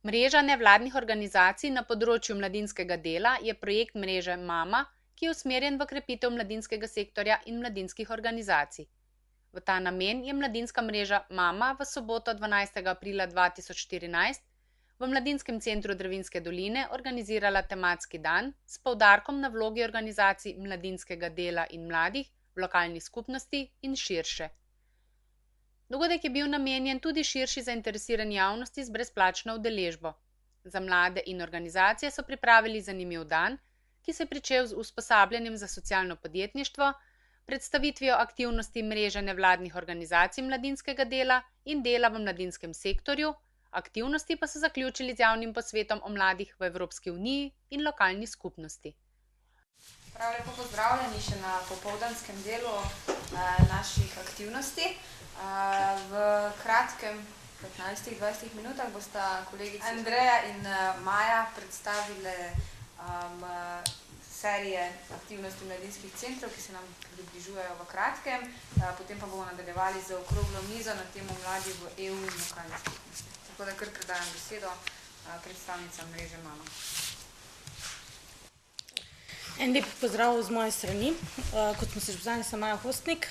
Mreža nevladnih organizacij na področju mladinskega dela je projekt mreže Mama, ki je usmerjen v krepitev mladinskega sektorja in mladinskih organizacij. V ta namen je mladinska mreža Mama v soboto 12. aprila 2014 v Mladinskem centru Dravinjske doline organizirala tematski dan s poudarkom na vlogi organizacij mladinskega dela in mladih v lokalni skupnosti in širše. Dogodek je bil namenjen tudi širši zainteresirani javnosti z brezplačno udeležbo. Za mlade in organizacije so pripravili zanimiv dan, ki se je pričel z usposabljanjem za socialno podjetništvo, predstavitvijo aktivnosti mreže nevladnih organizacij mladinskega dela in dela v mladinskem sektorju, aktivnosti pa so zaključili z javnim posvetom o mladih v Evropski uniji in lokalni skupnosti. Prav lepo pozdravljeni še na popoldanskem delu naših aktivnosti. V kratkem 15-20 minutah bosta kolegica Andreja in Maja predstavile serije aktivnosti mladinskih centrov, ki se nam približujejo v kratkem. Potem pa bomo nadaljevali z okroglo mizo na temo mladi v EU in lokalni skupnosti. Tako da kar predajam besedo predstavnicam mreže Mama. En lep pozdrav z moje strani. Kot smo se že poznali, sem Maja Hostnik,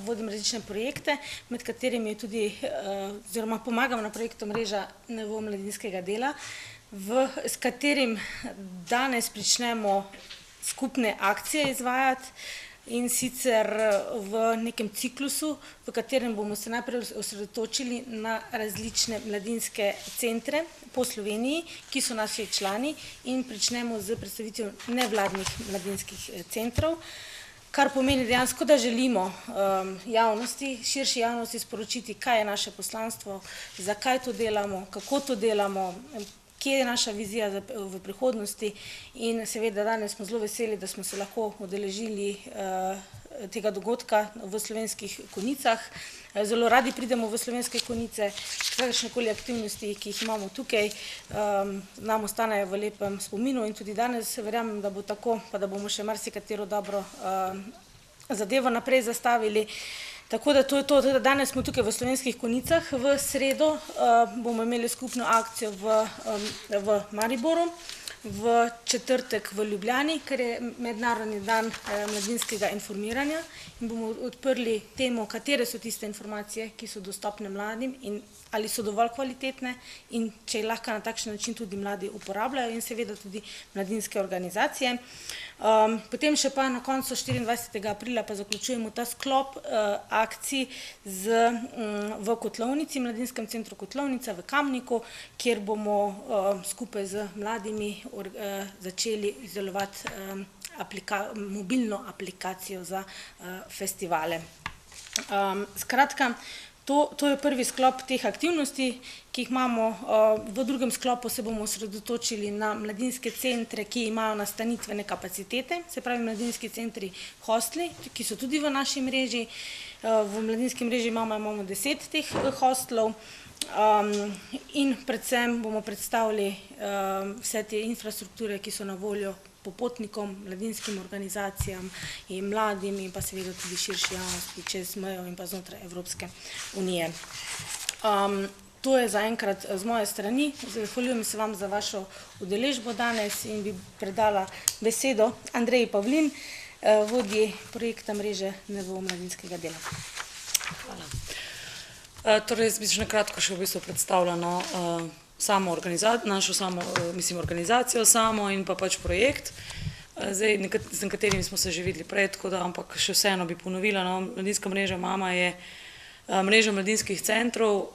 vodim različne projekte, med katerimi tudi, oziroma pomagam na projektu mreža NVO mladinskega dela, s katerim danes pričnemo skupne akcije izvajati, in sicer v nekem ciklusu, v katerem bomo se najprej osredotočili na različne mladinske centre po Sloveniji, ki so naši člani, in pričnemo z predstavitvijo nevladnih mladinskih centrov, kar pomeni dejansko, da želimo javnosti, širši javnosti sporočiti, kaj je naše poslanstvo, zakaj to delamo, kako to delamo, kje je naša vizija v prihodnosti, in seveda danes smo zelo veseli, da smo se lahko udeležili tega dogodka v Slovenskih Konjicah. Zelo radi pridemo v Slovenske Konjice, kakršnekoli aktivnosti, ki jih imamo tukaj, nam ostanejo v lepem spominu, in tudi danes verjamem, da bo tako, pa da bomo še marsikatero dobro zadevo naprej zastavili. Tako da to je to, danes smo tukaj v Slovenskih Konjicah, v sredo bomo imeli skupno akcijo v Mariboru, v četrtek v Ljubljani, ker je mednarodni dan mladinskega informiranja, in bomo odprli temo, katere so tiste informacije, ki so dostopne mladim in ali so dovolj kvalitetne, in če jih lahko na takšen način tudi mladi uporabljajo, in seveda tudi mladinske organizacije. Potem še pa na koncu 24. aprila pa zaključujemo ta sklop akcij v Kotlovnici, Mladinskem centru Kotlovnica v Kamniku, kjer bomo skupaj z mladimi začeli izdelovati mobilno aplikacijo za festivale. Skratka, to je prvi sklop teh aktivnosti, ki jih imamo. V drugem sklopu se bomo osredotočili na mladinske centre, ki imajo nastanitvene kapacitete, se pravi mladinski centri hostli, ki so tudi v naši mreži. V mladinski mreži imamo 10 teh hostlov, in predvsem bomo predstavili vse te infrastrukture, ki so na voljo popotnikom, mladinskim organizacijam in mladim, in pa seveda tudi širši javnosti čez mejo in pa znotraj Evropske unije. To je zaenkrat z moje strani. Zahvaljujem se vam za vašo udeležbo danes in bi predala besedo Andreji Pavlin, vodji projekta mreže NVO mladinskega dela. Hvala. Torej, jaz bi še na kratko še v bistvu predstavljeno našo organizacijo samo in pa pač projekt. Zdaj, z nekaterimi smo se že videli prej, ampak še vseeno bi ponovila. Mladinska mreža Mama je mreža mladinskih centrov,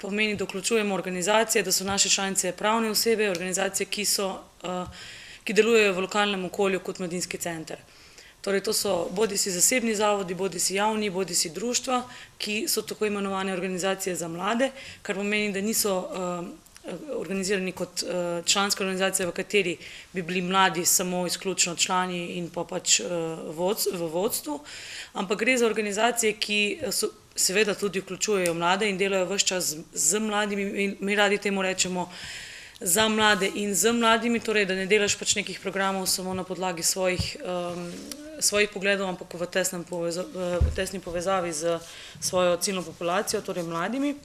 pomeni, da vključujemo organizacije, da so naše članice pravne osebe, organizacije, ki delujejo v lokalnem okolju kot mladinski center. Torej, to so bodisi zasebni zavodi, bodisi javni, bodisi društva, ki so tako imenovane organizacije za mlade, kar pomeni, da niso organizirani kot članska organizacija, v kateri bi bili mladi samo izključno člani in pa pač v vodstvu, ampak gre za organizacije, ki seveda tudi vključujejo mlade in delajo ves čas z mladimi, mi radi temu rečemo za mlade in z mladimi, torej da ne delaš pač nekih programov samo na podlagi svojih pogledov, ampak v tesni povezavi z svojo ciljno populacijo, torej mladimi.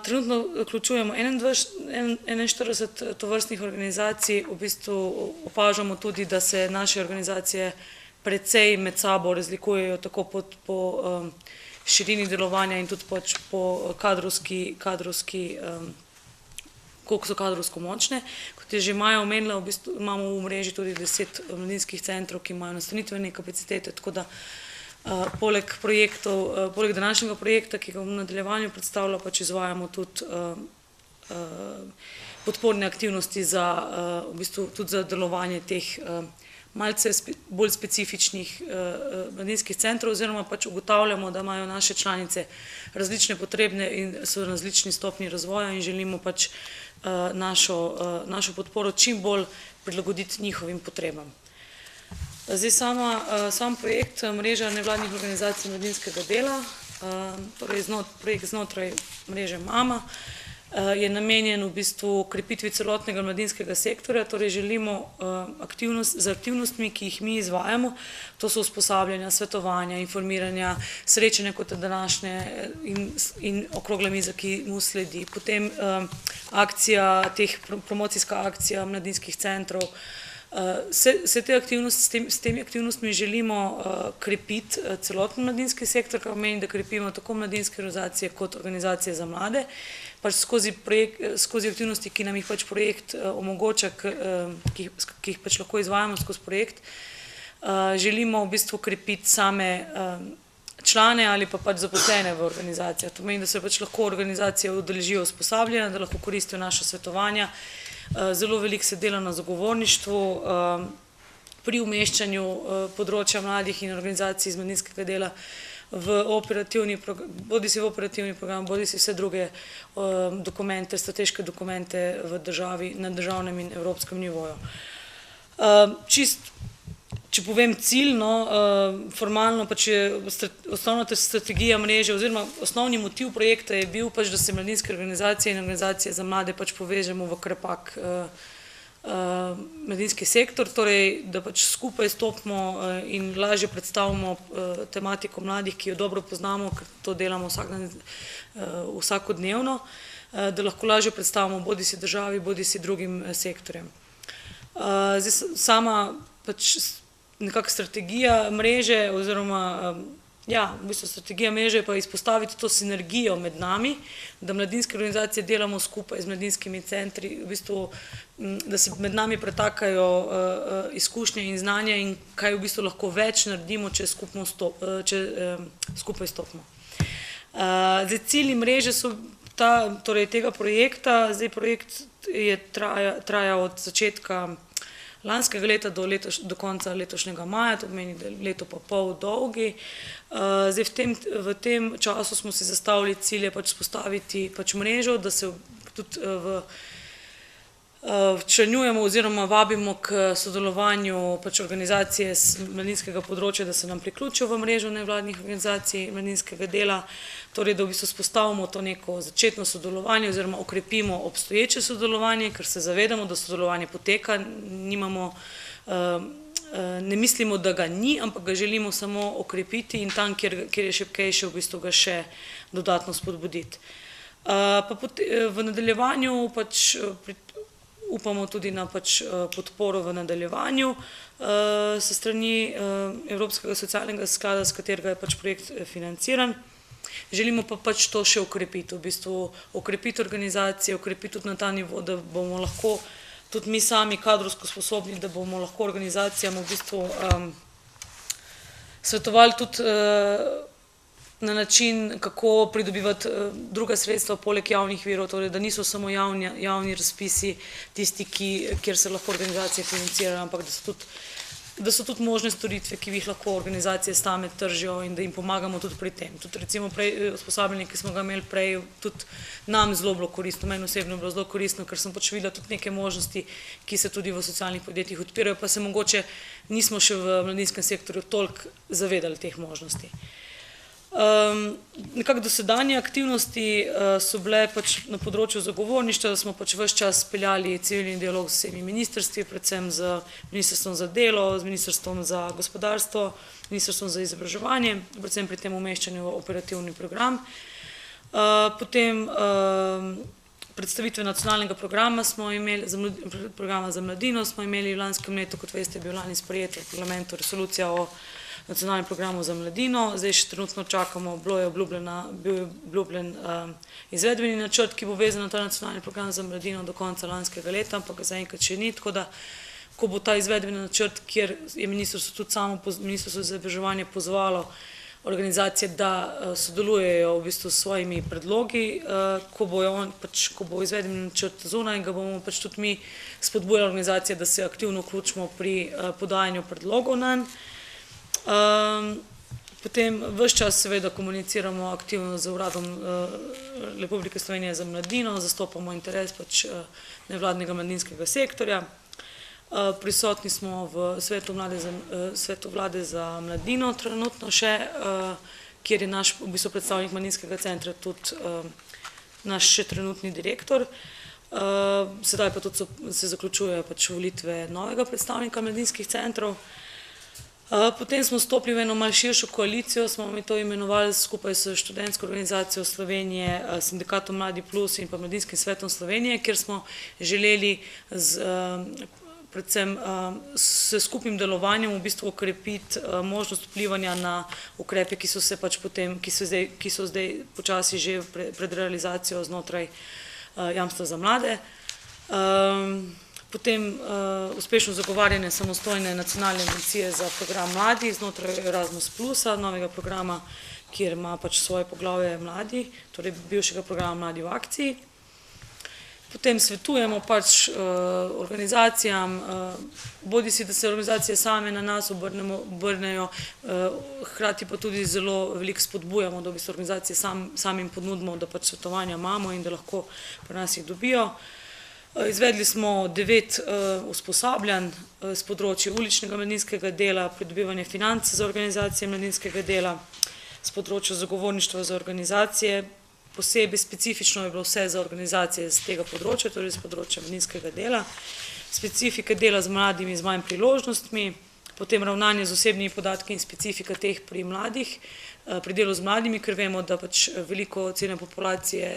Trenutno vključujemo 41 tovrstnih organizacij, v bistvu opažamo tudi, da se naše organizacije precej med sabo razlikujejo tako po širini delovanja in tudi po kadrovski, koliko so kadrovsko močne. Kot je že Maja omenila, v bistvu imamo v mreži tudi 10 mladinskih centrov, ki imajo nastanitvene kapacitete, tako da poleg današnjega projekta, ki ga v nadaljevanju predstavlja, pač izvajamo tudi podporne aktivnosti v bistvu tudi za delovanje teh malce bolj specifičnih mladinskih centrov, oziroma pač ugotavljamo, da imajo naše članice različne potrebe in so na različni stopnji razvoja in želimo pač našo podporo čim bolj prilagoditi njihovim potrebam. Zdaj sam projekt mreža nevladnih organizacij mladinskega dela, torej projekt znotraj mreže Mama, je namenjen v bistvu krepitvi celotnega mladinskega sektorja, torej želimo z aktivnostmi, ki jih mi izvajamo, to so usposabljanja, svetovanja, informiranja, srečanja kot današnje in okrogla miza, ki mu sledi, potem promocijska akcija mladinskih centrov. Vse te aktivnosti, s temi aktivnostmi želimo krepiti celoten mladinski sektor, kar pomeni, da krepimo tako mladinske organizacije kot organizacije za mlade, pač skozi aktivnosti, ki nam jih pač projekt omogoča, ki jih pač lahko izvajamo skozi projekt, želimo v bistvu krepiti same člane ali pa pač zaposlene v organizacijah. To pomeni, da se pač lahko organizacije udeležijo usposabljanja, da lahko koristijo naša svetovanja. Zelo veliko se dela na zagovorništvu, pri umeščanju področja mladih in organizacij iz mladinskega dela bodisi v operativni program, bodisi vse druge dokumente, strateške dokumente v državi, na državnem in evropskem nivoju. Če povem ciljno, formalno pač je osnovna strategija mreže oziroma osnovni motiv projekta je bil pač, da se mladinske organizacije in organizacije za mlade pač povežemo v krepak mladinski sektor, torej da pač skupaj stopimo in lažje predstavimo tematiko mladih, ki jo dobro poznamo, ker to delamo vsakodnevno, da lahko lažje predstavimo bodisi državi, bodisi drugim sektorjem. Zdaj sama pač nekako strategija mreže oziroma v bistvu strategija mreže pa izpostaviti to sinergijo med nami, da mladinske organizacije delamo skupaj z mladinskimi centri, v bistvu, da se med nami pretakajo izkušnje in znanja in kaj v bistvu lahko več naredimo, če skupaj stopimo. Zdaj cilji mreže so torej tega projekta, zdaj projekt traja od začetka lanskega leta do konca letošnjega maja, to pomeni, da je leto pa pol dolgi. Zdaj v tem času smo si zastavili cilje pač spostaviti pač mrežo, da se tudi včlanjujemo oziroma vabimo k sodelovanju pač organizacije z mladinskega področja, da se nam priključijo v mrežo nevladnih organizacij mladinskega dela, torej da v bistvu spostavimo to neko začetno sodelovanje oziroma okrepimo obstoječe sodelovanje, ker se zavedamo, da sodelovanje poteka, ne mislimo, da ga ni, ampak ga želimo samo okrepiti in tam, kjer je šibkejše, v bistvu ga še dodatno spodbuditi. V nadaljevanju pač upamo tudi na podporo v nadaljevanju se strani Evropskega socialnega sklada, s katerega je pač projekt financiran. Želimo pa pač to še okrepiti, v bistvu okrepiti organizacije, okrepiti tudi na ta nivo, da bomo lahko tudi mi sami kadrovsko sposobni, da bomo lahko organizacijam v bistvu svetovali tudi na način, kako pridobivati druga sredstva poleg javnih virov, torej da niso samo javni razpisi tisti, kjer se lahko organizacije financirajo, ampak da so tudi možne storitve, ki jih lahko organizacije same tržijo in da jim pomagamo tudi pri tem. Tudi recimo usposabljanje, ki smo ga imeli prej, tudi nam zelo bilo koristno, meni osebno bilo zelo koristno, ker sem pač videla tudi neke možnosti, ki se tudi v socialnih podjetjih odpirajo, pa se mogoče nismo še v mladinskem sektorju toliko zavedali teh možnosti. Nekako dosedanje aktivnosti so bile pač na področju zagovorništva, da smo pač ves čas peljali civilni dialog z vsemi ministrstvi, predvsem z Ministrstvom za delo, z Ministrstvom za gospodarstvo, Ministrstvom za izobraževanje, predvsem pri tem umeščanju v operativni program. Potem predstavitve nacionalnega programa smo imeli, programa za mladino smo imeli v lanskem letu, kot veste, je bil lani sprejet v parlamentu resolucija o nacionalnem programu za mladino. Zdaj še trenutno čakamo, bil je obljubljen izvedbeni načrt, ki bo vezan na ta nacionalni program za mladino do konca lanskega leta, ampak ga zaenkrat še ni, tako da ko bo ta izvedbeni načrt, kjer je ministrstvo tudi samo, ministrstvo za izobraževanje pozvalo organizacije, da sodelujejo v bistvu s svojimi predlogi, ko bo izvedbeni načrt zunaj, ga bomo pač tudi mi spodbujali organizacije, da se aktivno vključimo pri podajanju predlogov nanj. Potem ves čas seveda komuniciramo aktivno z Uradom Republike Slovenije za mladino, zastopamo interes pač nevladnega mladinskega sektorja. Prisotni smo v svetu vlade za mladino trenutno še, kjer je naš v bistvu predstavnik mladinskega centra tudi naš še trenutni direktor. Sedaj pa tudi se zaključujejo pač volitve novega predstavnika mladinskih centrov. Potem smo stopili v eno malo širšo koalicijo, smo mi to imenovali skupaj s Študentsko organizacijo Slovenije, Sindikatom Mladi Plus in pa Mladinskim svetom Slovenije, kjer smo želeli predvsem s skupnim delovanjem v bistvu okrepiti možnost vplivanja na ukrepe, ki so se pač potem, ki so zdaj počasi že pred realizacijo znotraj jamstva za mlade. Potem uspešno zagovarjanje samostojne nacionalne agencije za program mladih znotraj Erasmus Plusa, novega programa, kjer ima pač svoje poglavje mladi, torej bivšega programa Mladi v akciji. Potem svetujemo pač organizacijam, bodisi da se organizacije same na nas obrnejo, hkrati pa tudi zelo veliko spodbujamo, da v bistvu organizacije samim ponudimo, da pač svetovanja imamo in da lahko pri nas jih dobijo. Izvedli smo 9 usposabljanj z področja uličnega mladinskega dela, pridobivanje financ za organizacije mladinskega dela, z področja zagovorništva za organizacije, posebej specifično je bilo vse za organizacije z tega področja, torej z področja mladinskega dela, specifike dela z mladimi z manj priložnostmi, potem ravnanje z osebnimi podatki in specifika teh pri mladih, pri delu z mladimi, ker vemo, da pač veliko ciljne populacije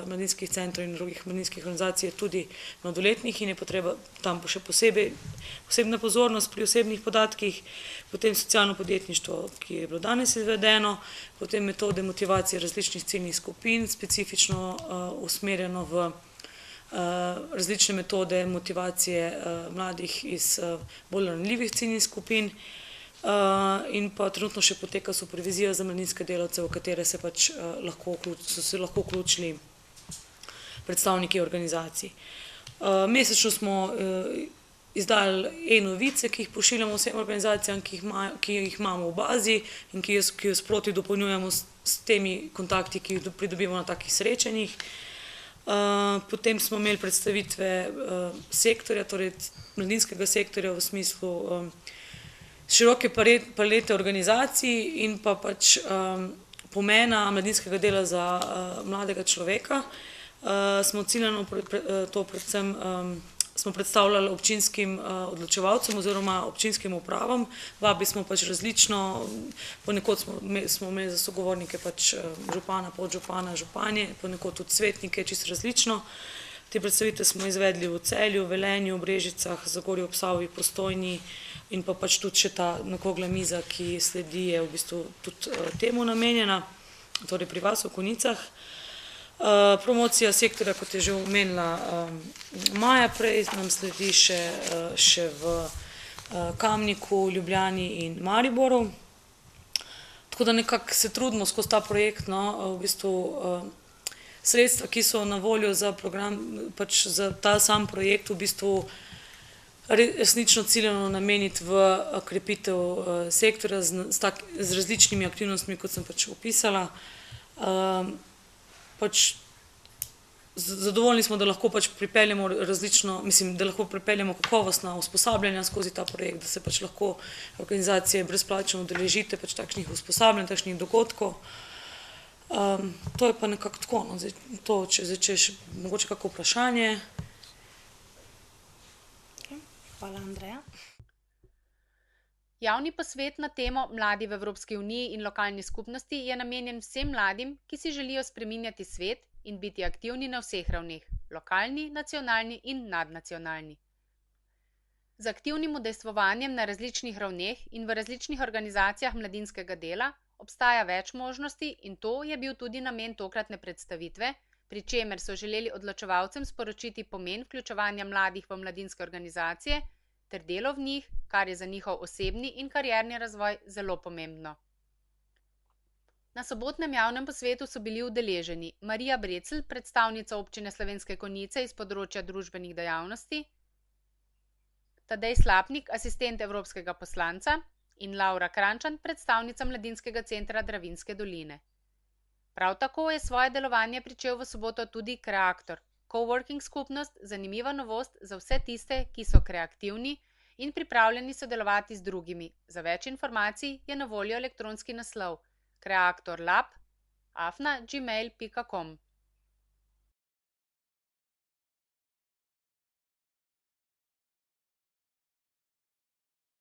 mladinskih centrov in drugih mladinskih organizacij je tudi mladoletnih in je potreba tam še posebna pozornost pri osebnih podatkih, potem socialno podjetništvo, ki je bilo danes izvedeno, potem metode motivacije različnih ciljnih skupin, specifično usmerjeno v različne metode motivacije mladih iz bolj ranljivih ciljnih skupin, in pa trenutno še poteka supervizija za mladinske delavce, v katere so se lahko vključili predstavniki organizacij. Mesečno smo izdali e-novice, ki jih pošiljamo vsem organizacijam, ki jih imamo v bazi in ki jo sproti dopolnjujemo s temi kontakti, ki jih pridobimo na takih srečanjih. Potem smo imeli predstavitve sektorja, torej mladinskega sektorja v smislu široke palete organizacij in pa pač pomena mladinskega dela za mladega človeka. Smo ciljano to predvsem smo predstavljali občinskim odločevalcem oziroma občinskim upravam. Vabili smo pač različno, ponekod smo imeli za sogovornike pač župana, podžupana, županje, ponekod tudi svetnike, čisto različno. Te predstavitve smo izvedli v Celju, Velenju, Brežicah, Zagorju ob Savi, Postojni in pa pač tudi še ta okrogla miza, ki sledi, je v bistvu tudi temu namenjena, torej pri vas v Konicah. Promocija sektorja, kot je že omenila Maja prej, nam sledi še v Kamniku, Ljubljani in Mariboru. Tako da nekako se trudimo skozi ta projekt, v bistvu sredstva, ki so na voljo za program, pač za ta sam projekt v bistvu resnično ciljano nameniti v krepitev sektorja z različnimi aktivnostmi, kot sem pač opisala. Zadovoljni smo, da lahko pač pripeljemo kakovostna usposabljanja skozi ta projekt, da se pač lahko organizacije brezplačno udeležite pač takšnih usposabljanj, takšnih dogodkov. To je pa nekako tako, če je še mogoče kako vprašanje. Hvala, Andreja. Javni posvet na temo Mladi v Evropski uniji in lokalni skupnosti je namenjen vsem mladim, ki si želijo spreminjati svet in biti aktivni na vseh ravneh, lokalni, nacionalni in nadnacionalni. Z aktivnim udejstvovanjem na različnih ravneh in v različnih organizacijah mladinskega dela obstaja več možnosti in to je bil tudi namen tokratne predstavitve, pri čemer so želeli odločevalcem sporočiti pomen vključevanja mladih v mladinske organizacije ter delo v njih, kar je za njihov osebni in karierni razvoj zelo pomembno. Na sobotnem javnem posvetu so bili udeleženi Marija Brecelj, predstavnica občine Slovenske Konjice iz področja družbenih dejavnosti, Tadej Slapnik, asistent evropskega poslanca in Laura Krančan, predstavnica Mladinskega centra Dravinjske doline. Prav tako je svoje delovanje pričel v soboto tudi Kreaktor, coworking skupnost, zanimiva novost za vse tiste, ki so kreativni in pripravljeni sodelovati z drugimi. Za več informacij je na voljo elektronski naslov kreaktorlab@gmail.com.